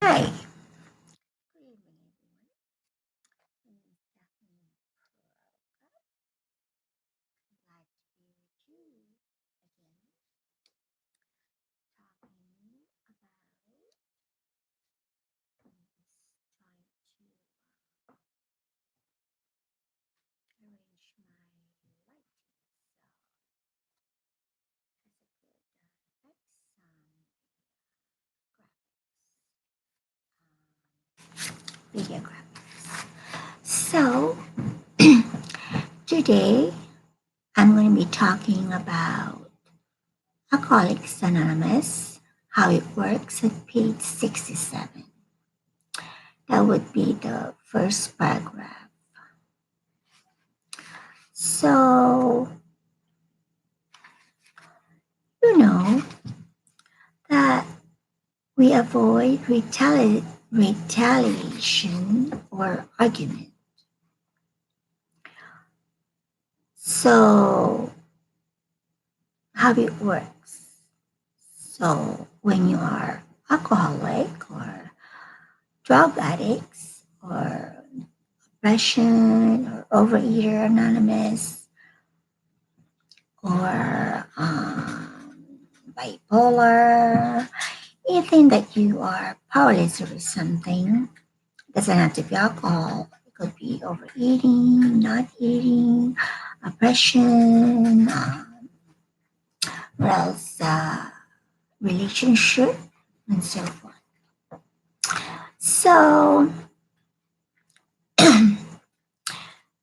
Hi. Good evening, everyone. My name is Kathleen Prokop. I'm glad to be with you again, talking about. I'm just trying to arrange my lighting, so has a good effects on video graphics. So today I'm going to be talking about Alcoholics Anonymous, how it works at page 67. That would be the first paragraph. So, you know that we avoid retaliation or argument. So, how it works. So, when you are alcoholic or drug addicts or depression or overeater anonymous or bipolar, you think that you are powerless over something. It doesn't have to be alcohol. It could be overeating, not eating, oppression, what else? Relationship, and so forth. So,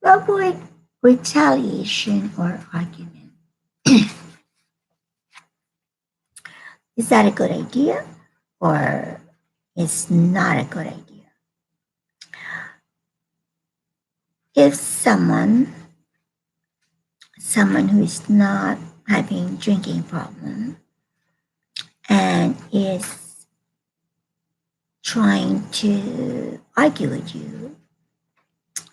avoid retaliation or argument. Is that a good idea or is not a good idea? If someone who is not having drinking problem and is trying to argue with you,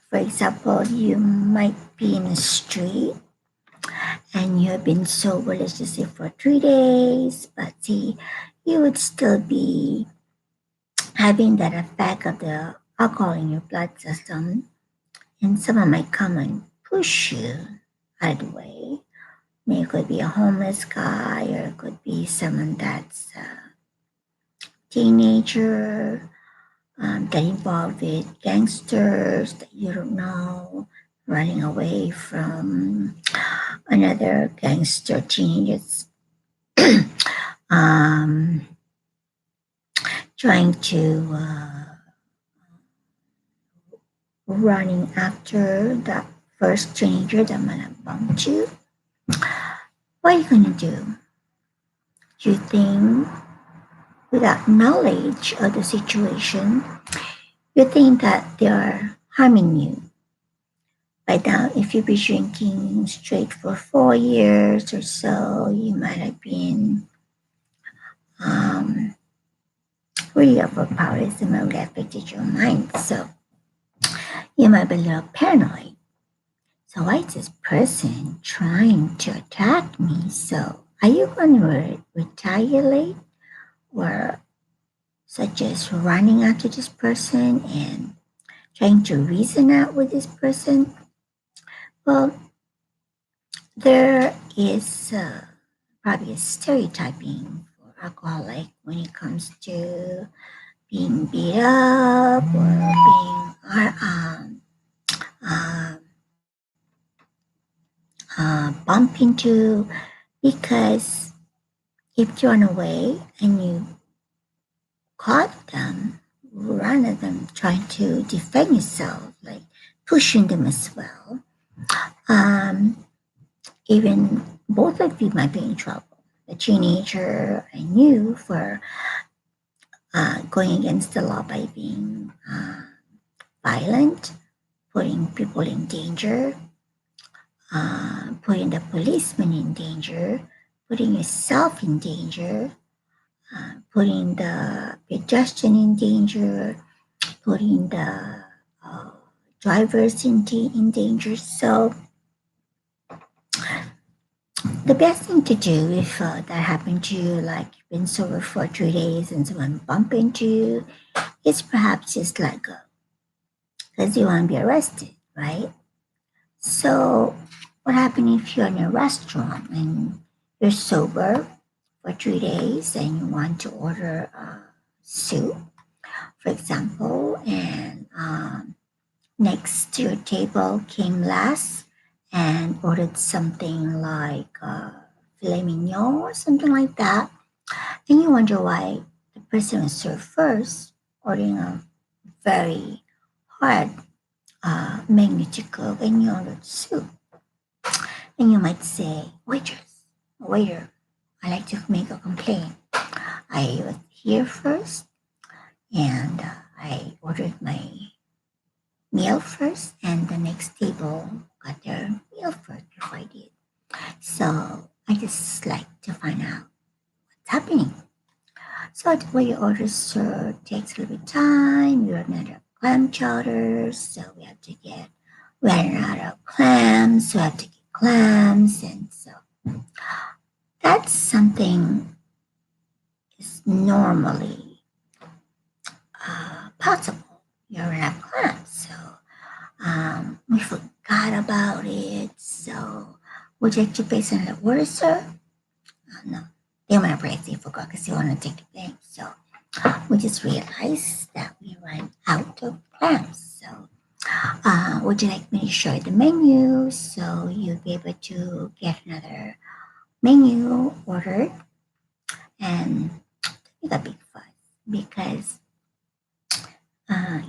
for example, you might be in the street and you have been sober, let's just say for 3 days, but see, you would still be having that effect of the alcohol in your blood system, and someone might come and push you out of the way. Maybe it could be a homeless guy, or it could be someone that's a teenager, get involved with gangsters that you don't know, running away from another gangster teenagers, trying to running after that first teenager that might have bumped you. What are you gonna do? Do you think, without knowledge of the situation, you think that they are harming you? By now, if you've been drinking straight for 4 years or so, you might have been really overpowered. It might have affected your mind. So you might be a little paranoid. So why is this person trying to attack me? So are you going to retaliate or such as running after this person and trying to reason out with this person? Well, there is probably a stereotyping for alcoholic when it comes to being beat up or being bumped into, because if you run away and you caught them rather than trying to defend yourself, like pushing them as well, even both of you might be in trouble. The teenager and you for going against the law by being violent, putting people in danger, putting the policeman in danger, putting yourself in danger, putting the pedestrian in danger, putting the drivers in danger. So the best thing to do if that happened to you, like you've been sober for 3 days and someone bump into you, is perhaps just let go because you want to be arrested, right? So, what happens if you're in a restaurant and you're sober for 3 days and you want to order soup, for example, and next to your table came last and ordered something like filet mignon or something like that, and you wonder why the person was served first, ordering a very hard menu to cook, and you ordered soup. And you might say, waiter, I like to make a complaint. I was here first and I ordered my meal first, and the next table got their meal first before I did. So I just like to find out what's happening. So the way your order served takes a little bit of time. We run out of clam chowders, so we ran out of clams, so we have to get clams, and so that's something is normally possible. You run out of clams, so we forgot about it. So would you like to place another order, sir? No, they want to praise you forgot because they want to take the blame. So we just realized that we ran out of clams. So would you like me to show you the menu so you'll be able to get another menu ordered? And it's a big fuss because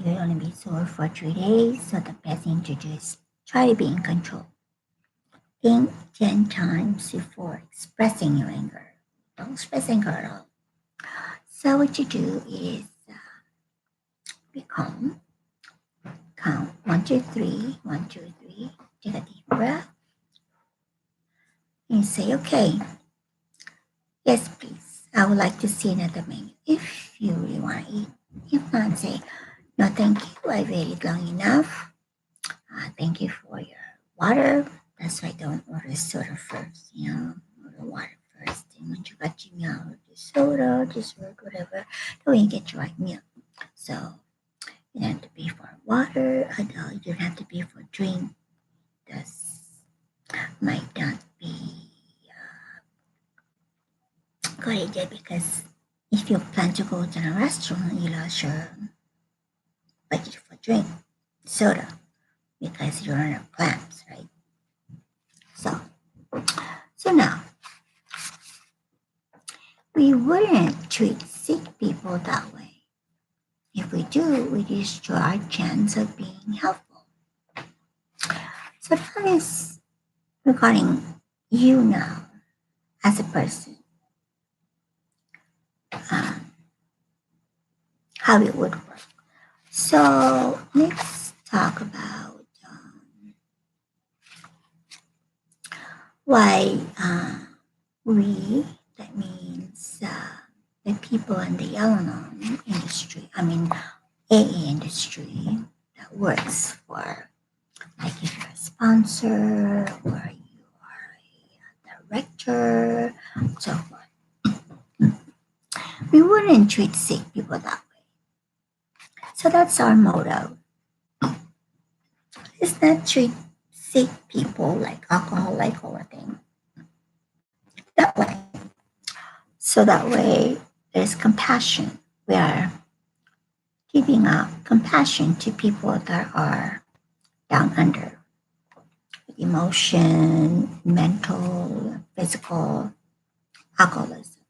you'll only be sore for 3 days. So the best thing to do is try to be in control. Think 10 times before expressing your anger. Don't express anger at all. So what you do is be calm. Count 1, 2, 3, 1, 2, 3. Take a deep breath. And say, okay, yes, please. I would like to see another menu if you really want to eat. If not, say, no, thank you. I waited long enough. Thank you for your water. That's why I don't order soda first, order water first. And when you got your meal, order soda, dessert, whatever. Then you get your right meal. So you don't have to pay for water, although you don't have to pay for drink. This might not be a good idea because if you plan to go to a restaurant, you lost your budget for drink, soda, because you run out of clams, right? So now, we wouldn't treat sick people that way. If we do, we destroy our chance of being helpful. So that is regarding you now as a person, how it would work. So let's talk about why that means the people in the Al-Anon industry, AA industry that works for, like if you're a sponsor or you are a director, so forth. We wouldn't treat sick people that way. So that's our motto. It's not treat sick people like alcoholic or thing that way. So that way there's compassion. We are giving out compassion to people that are down under emotion, mental, physical alcoholism.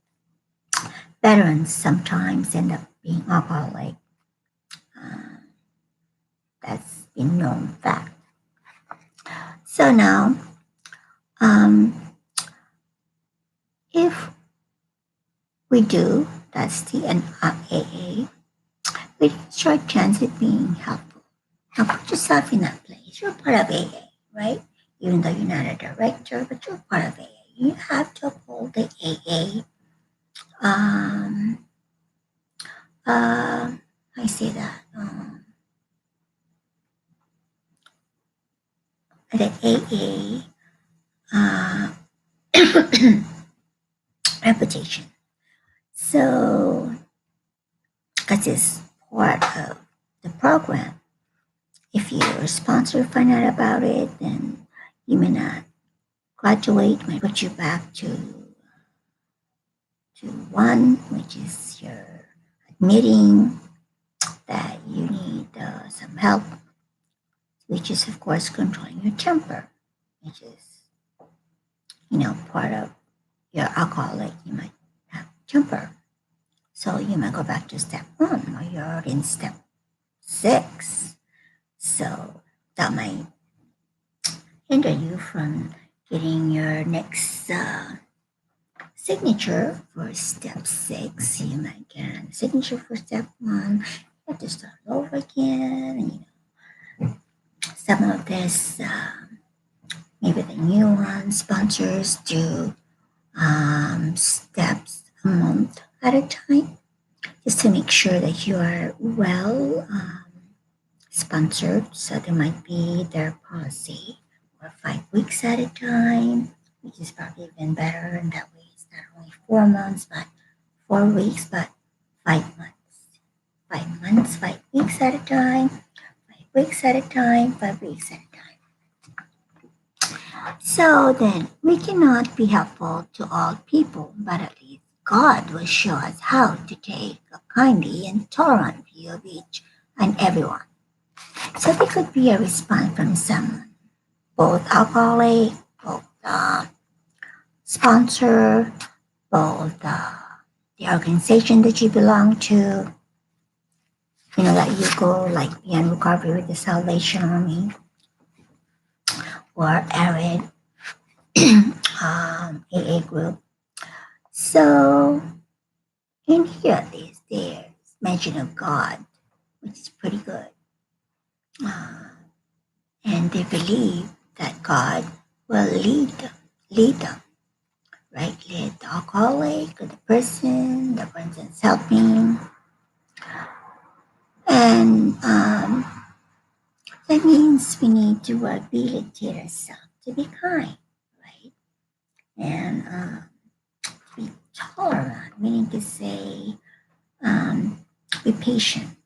Veterans sometimes end up being alcoholic. That's been known fact. So now, if we do, that's the AA, with short chance of being helpful. Now put yourself in that place. You're part of AA, right? Even though you're not a director, but you're part of AA. You have to uphold the AA. I say that the AA reputation. So, because it's part of the program, if your sponsor find out about it, then you may not graduate, might put you back to one, which is your admitting that you need some help, which is of course controlling your temper, which is part of your alcoholic. You might have temper, so you might go back to step one, or you're already in step 6. So that might hinder you from getting your next signature for step 6. You might get a signature for step 1. You have to start over again. And, some of this, maybe the new one sponsors do steps a month at a time, just to make sure that you are well sponsored. So there might be their policy for 5 weeks at a time, which is probably even better. And that way it's not only 4 months, but 4 weeks, but 5 months. 5 months, 5 weeks at a time, 5 weeks at a time, 5 weeks at a time. So then we cannot be helpful to all people, but at least God will show us how to take a kindly and tolerant view of each and everyone. So there could be a response from someone, both alcoholic, both sponsor, both the organization that you belong to, that you go like Beyond Recovery with the Salvation Army, or ARID, AA group. So in here at least there's mention of God, which is pretty good. And they believe that God will lead them, right? Lead the alcoholic or the person that's helping. And that means we need to rehabilitate ourselves to be kind, right? And to be tolerant, meaning to say, be patient.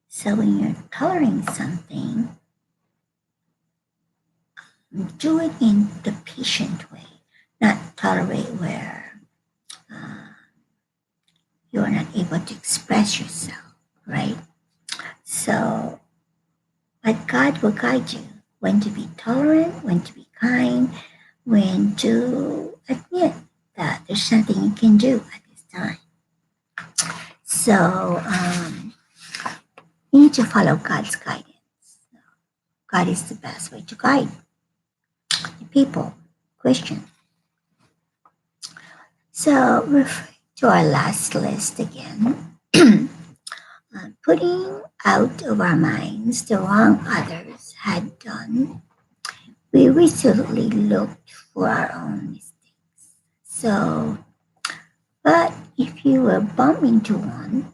So when you're tolerating something, do it in the patient way, not tolerate where you are not able to express yourself, right? So, but God will guide you when to be tolerant, when to be kind, when to admit that there's something you can do at this time. So, you need to follow God's guidance. God is the best way to guide the people, Christian. So, refer to our last list again. Putting out of our minds the wrong others had done, we resolutely looked for our own mistakes. So, but if you were bumped into one,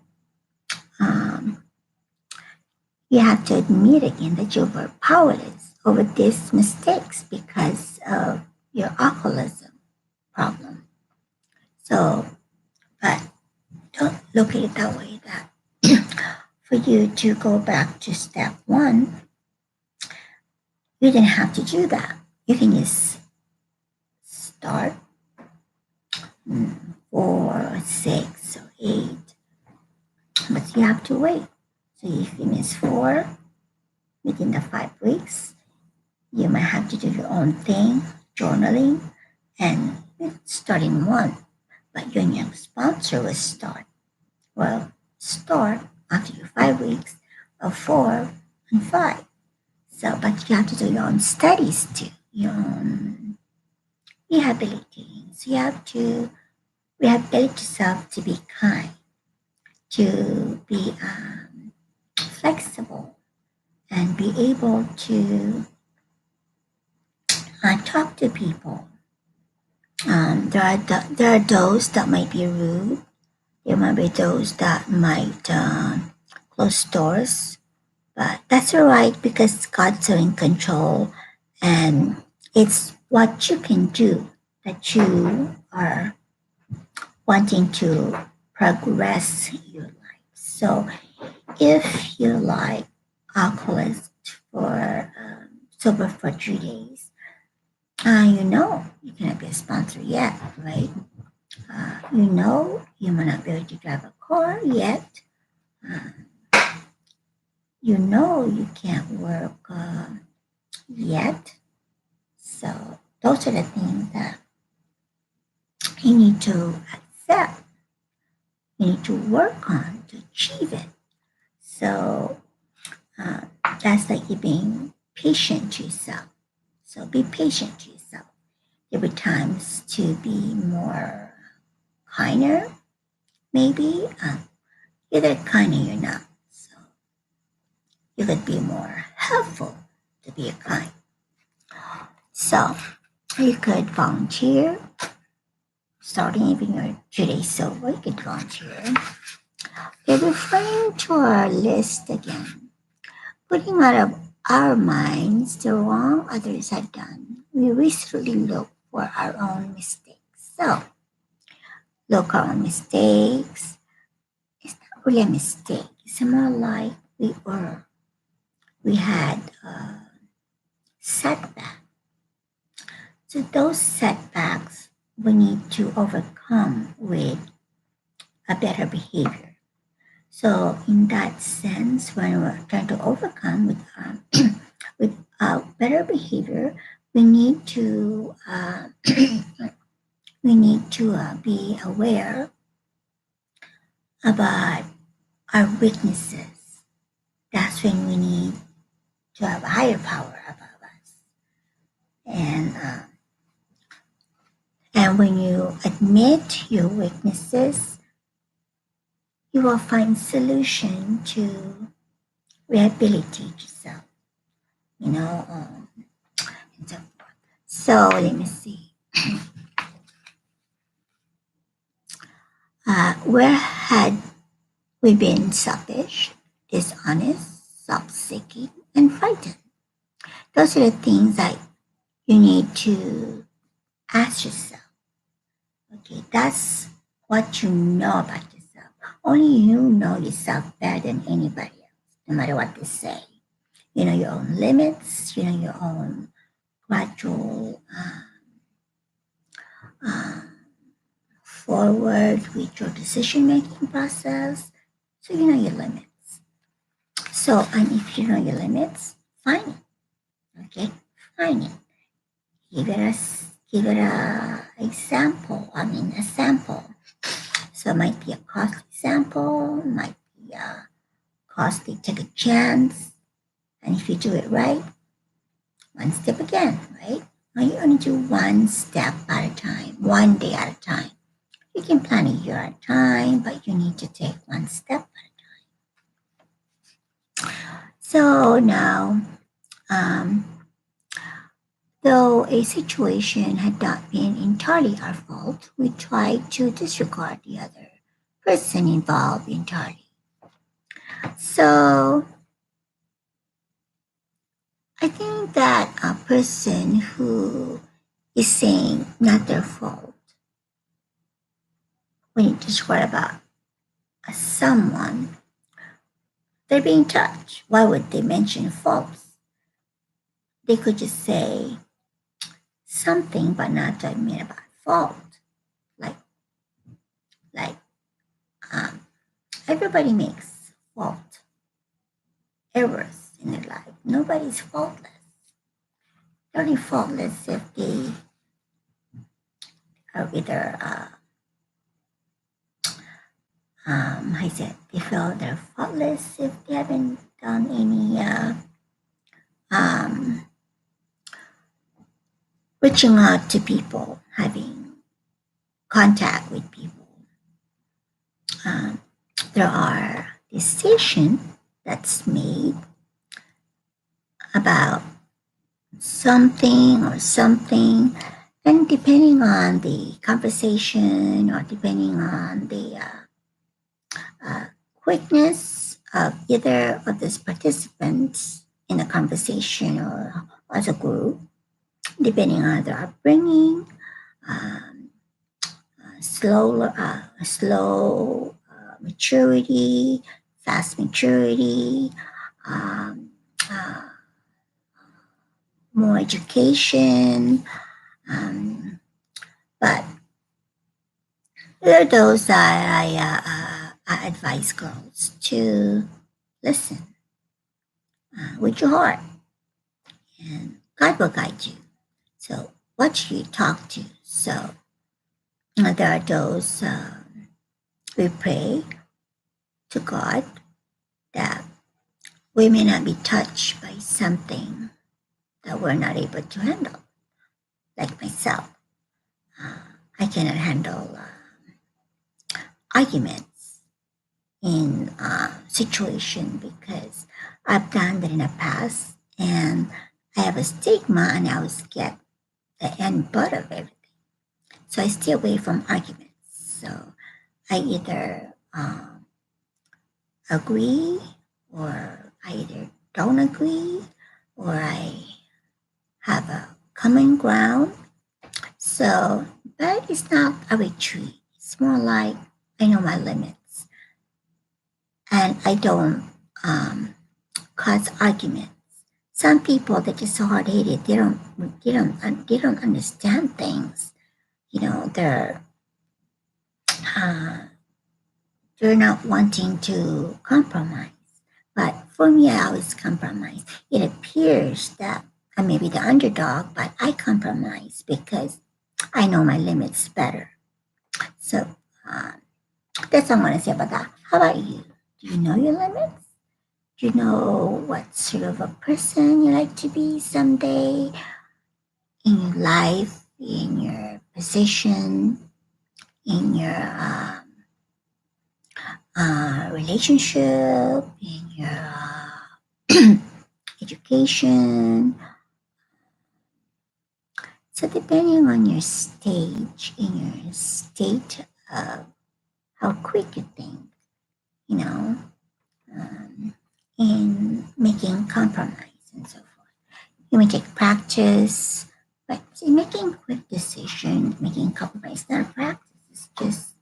you have to admit again that you were powerless over these mistakes because of your alcoholism problem. So, but don't look at it that way, that for you to go back to step 1, you didn't have to do that. You can just start 4, 6, or 8, but you have to wait. So if you miss 4 within the 5 weeks, you might have to do your own thing, journaling, and start in 1. But your young sponsor will start. Well, start after your 5 weeks of 4 and 5. So, but you have to do your own studies too, your own rehabilitating. So you have to rehabilitate yourself to be kind, to be flexible, and be able to talk to people. There are those that might be rude. There might be those that might close doors, but that's all right because God's in control, and it's what you can do that you are wanting to progress your life. So if you like alcoholist for sober for 3 days, you know you cannot be a sponsor yet, right? You know you might not be able to drive a car yet. Uh, you know you can't work yet. So those are the things that you need to accept. You need to work on to achieve it. So uh, that's like you being patient to yourself. So be patient to yourself. There will be times to be more kinder, maybe. Either kind or you're not. So you could be more helpful to be a kind. So you could volunteer, starting even your 2 days sober, you could volunteer. Okay, referring to our list again, putting out of our minds the wrong others had done, we recently look for our own mistakes. So look our own mistakes. It's not really a mistake. It's more like we had a setback. So those setbacks we need to overcome with a better behavior. So in that sense, when we're trying to overcome with better behavior, we need to be aware about our weaknesses. That's when we need to have a higher power above us. And when you admit your weaknesses, you will find solution to rehabilitate yourself. You know, and so forth. So let me see. Where had we been selfish, dishonest, self-seeking, and frightened? Those are the things that you need to ask yourself. Okay, that's what you know about yourself. Only you know yourself better than anybody else, no matter what they say. You know your own limits, you know your own gradual forward with your decision making process. So you know your limits. So, and if you know your limits, find it. Okay, find it. Give it a example. I mean, a sample. So it might be a costly sample, might be a costly take a chance. And if you do it right, one step again, right? Now you only do one step at a time, one day at a time. You can plan a year at a time, but you need to take one step at a time. So now, though a situation had not been entirely our fault, we tried to disregard the other person involved entirely. So I think that a person who is saying not their fault, when you disregard about someone, they're being touched. Why would they mention faults? They could just say something but not to admit about fault. Like um, everybody makes fault, errors in their life. Nobody's faultless. They're only faultless if they are either I said they feel they're faultless if they haven't done any reaching out to people, having contact with people. There are decisions that's made about something or something, and depending on the conversation or depending on the quickness of either of these participants in a conversation or as a group, depending on their upbringing, um, slow maturity, fast maturity, um, uh, more education. But there are those that I advise girls to listen with your heart, and God will guide you. So, what you talk to. So, there are those we pray to God that we may not be touched by something that we're not able to handle, like myself. I cannot handle arguments in a situation because I've done that in the past and I have a stigma and I always get the end butt of everything. So I stay away from arguments. So I either agree or I either don't agree or I have a common ground. So, but it's not a retreat. It's more like I know my limits and I don't cause arguments. Some people they're just so hard headed. They don't understand things. You know, uh, they're not wanting to compromise. But for me, I always compromise. It appears that I may be the underdog, but I compromise because I know my limits better. So that's what I'm going to say about that. How about you? Do you know your limits? Do you know what sort of a person you like to be someday in your life, in your position, in your relationship, in your education? So depending on your stage, in your state of how quick you think, you know, in making compromise and so forth. You may take practice, but in making quick decisions, making compromise, not practice, it's just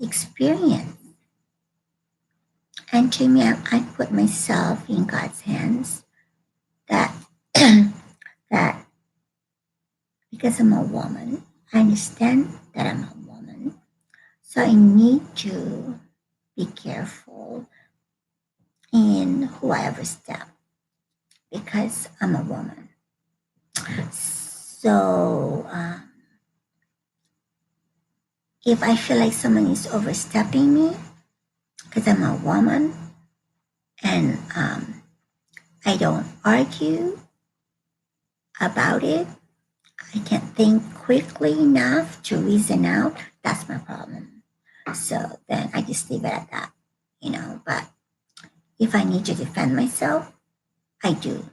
experience. And to me, I put myself in God's hands that that because I'm a woman, I understand that I'm a woman. So I need to be careful in who I overstep because I'm a woman. So if I feel like someone is overstepping me because I'm a woman and I don't argue about it, I can't think quickly enough to reason out, that's my problem. So then I just leave it at that, you know. But if I need to defend myself, I do.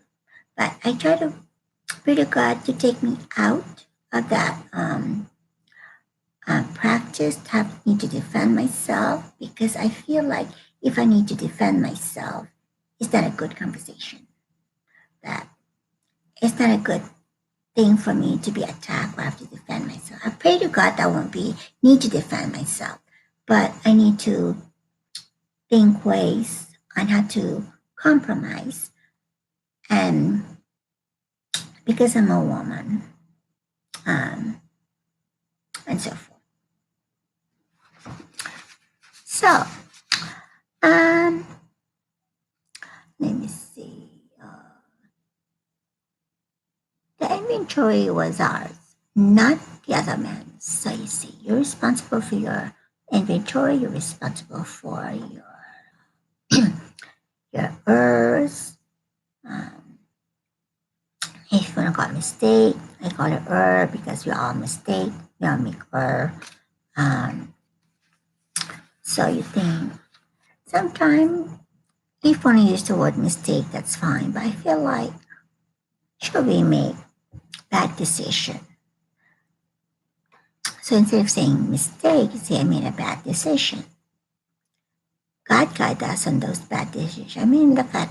But I try to pray to God to take me out of that practice to need to defend myself because I feel like if I need to defend myself, it's not a good conversation. That it's not a good thing for me to be attacked or have to defend myself. I pray to God that I won't need to defend myself, but I need to think ways on how to compromise. And because I'm a woman, and so forth. So, let me see. The inventory was ours, not the other man's. So you see, you're responsible for your inventory. You're responsible for your errors. If you want to call it mistake, I call it error because we all mistake. We all make error. So you think sometimes if you want to use the word mistake, that's fine. But I feel like should we make bad decision? So instead of saying mistake, you say I made a bad decision. God guide us on those bad decisions. I mean, look at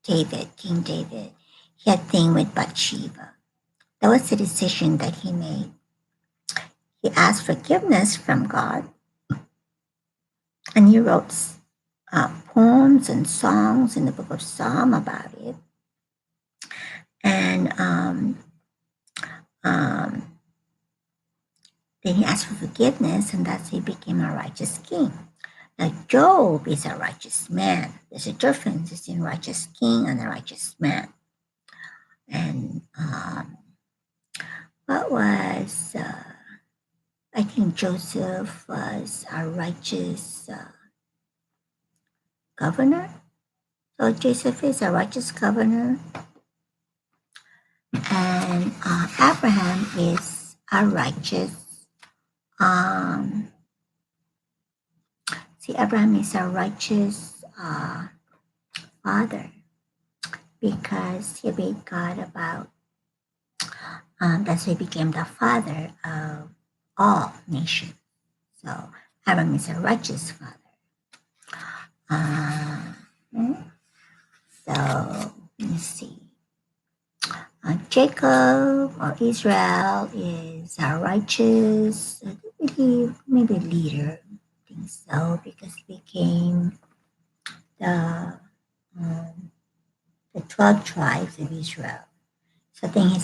David, King David. He had thing with Bathsheba. That was the decision that he made. he asked forgiveness from God, and he wrote poems and songs in the book of Psalm about it. And then he asked for forgiveness, and thus he became a righteous king. Now, Job is a righteous man. There's a difference between righteous king and a righteous man. And what was, I think Joseph was a righteous governor. So Joseph is a righteous governor. And Abraham is a righteous, Abraham is a righteous father because he obeyed God about, that's why he became the father of all nations. So Abraham is a righteous father. So let me see. Jacob or Israel is a righteous, I believe, maybe leader. I think so, because he became the 12 tribes of Israel. So I think he's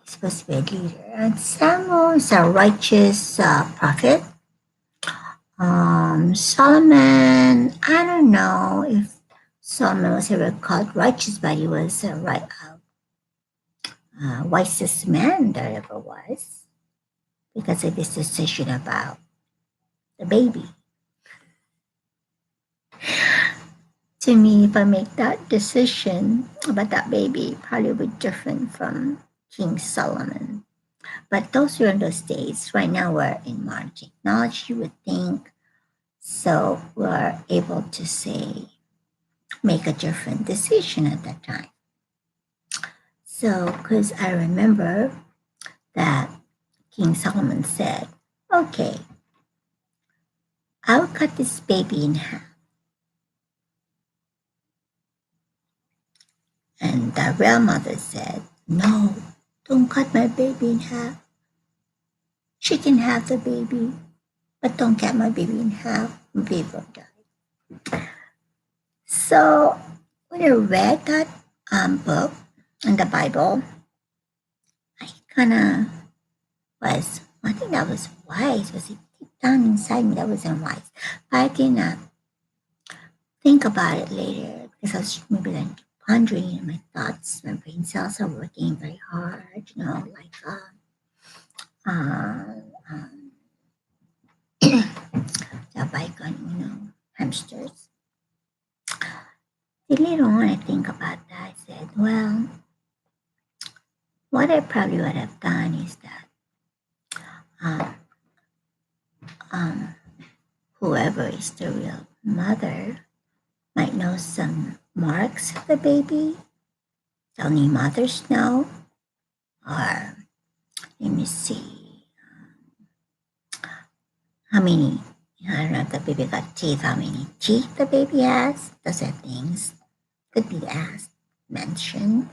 supposed to be a leader. And Samuel is a righteous prophet. Solomon, I don't know if Solomon was ever called righteous, but he was a wisest man there ever was because of his decision about the baby. To me, if I make that decision about that baby, probably would be different from King Solomon. But those were in those days. Right now, we're in modern technology, you would think. So we're able to say, make a different decision at that time. So, because I remember that King Solomon said, okay, I'll cut this baby in half. And the real mother said, no, don't cut my baby in half. She can have the baby, but don't cut my baby in half. My baby will die. So when I read that book in the Bible, I kind of was, I think that was wise. Was it deep down inside me that wasn't wise? But I did not think about it later because I was maybe like pondering my thoughts. My brain cells are working very hard, like the bygone, hamsters. Then later on, I think about that. I said, well, what I probably would have done is that whoever is the real mother might know some marks of the baby. Only mothers know. Or let me see, how many, I don't know if the baby got teeth, how many teeth the baby has. Those are things could be asked, mentioned.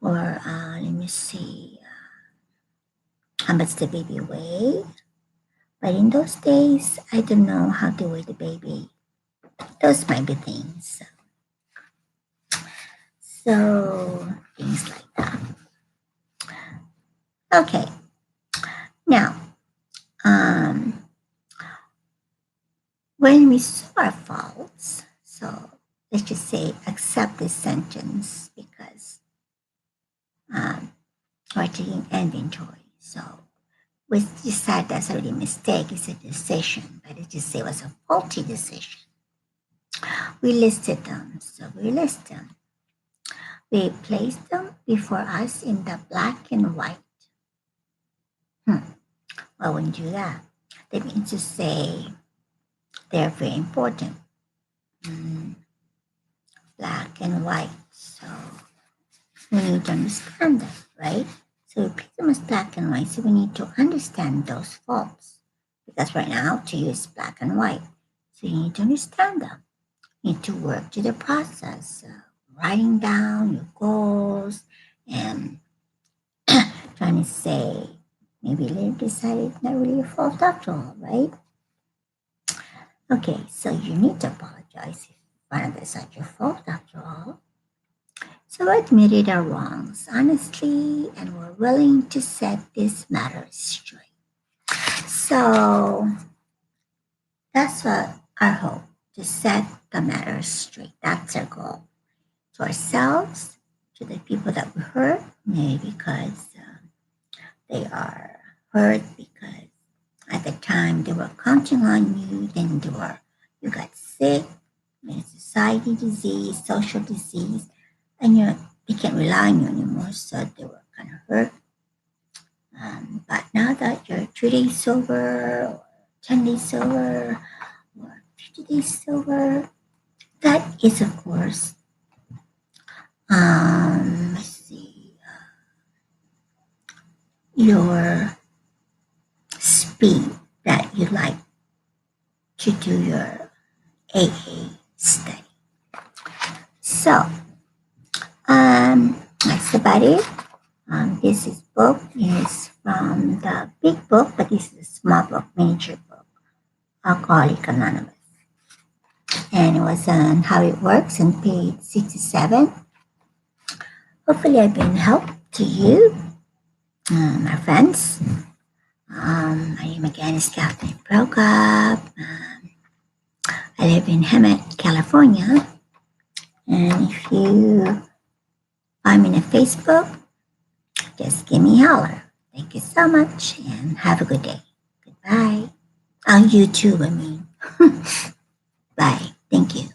Or let me see, how much the baby weigh. But in those days, I don't know how to weigh the baby. Those might be things. So things like that. Okay. Now, when we saw our faults, so let's just say accept this sentence because we're taking inventory. So we decide that's already a mistake, it's a decision, but let's just say it was a faulty decision. We listed them, so we list them. We placed them before us in the black and white. Well, when you do that, that means to say they're very important. Black and white. So we need to understand that, right? So we place them as black and white. So we need to understand those faults. Because right now, to you, it's black and white. So you need to understand them. You need to work through the process of writing down your goals and trying to say maybe later decided it's not really your fault after all, right? Okay, so you need to apologize if one of this not your fault after all. So admitted our wrongs honestly and we're willing to set this matter straight. So that's what our hope, to set the matter straight. That's our goal. To ourselves, to the people that we hurt, maybe because they are hurt because at the time they were counting on you, then you got sick, society disease, social disease, and they can't rely on you anymore, so they were kind of hurt. But now that you're 3 days sober, or 10 days sober, or 50 days sober, that is, of course, let's see, your speed that you like to do your AA study. So, that's about it. This book is from the big book, but this is a small book, miniature book, Alcoholic Anonymous. And it was on How It Works on page 67. Hopefully I've been help to you, my friends. My name again is Kathleen Prokop. I live in Hemet, California. And if you find me on Facebook, just give me a holler. Thank you so much and have a good day. Goodbye. On YouTube, I mean. Bye. Thank you.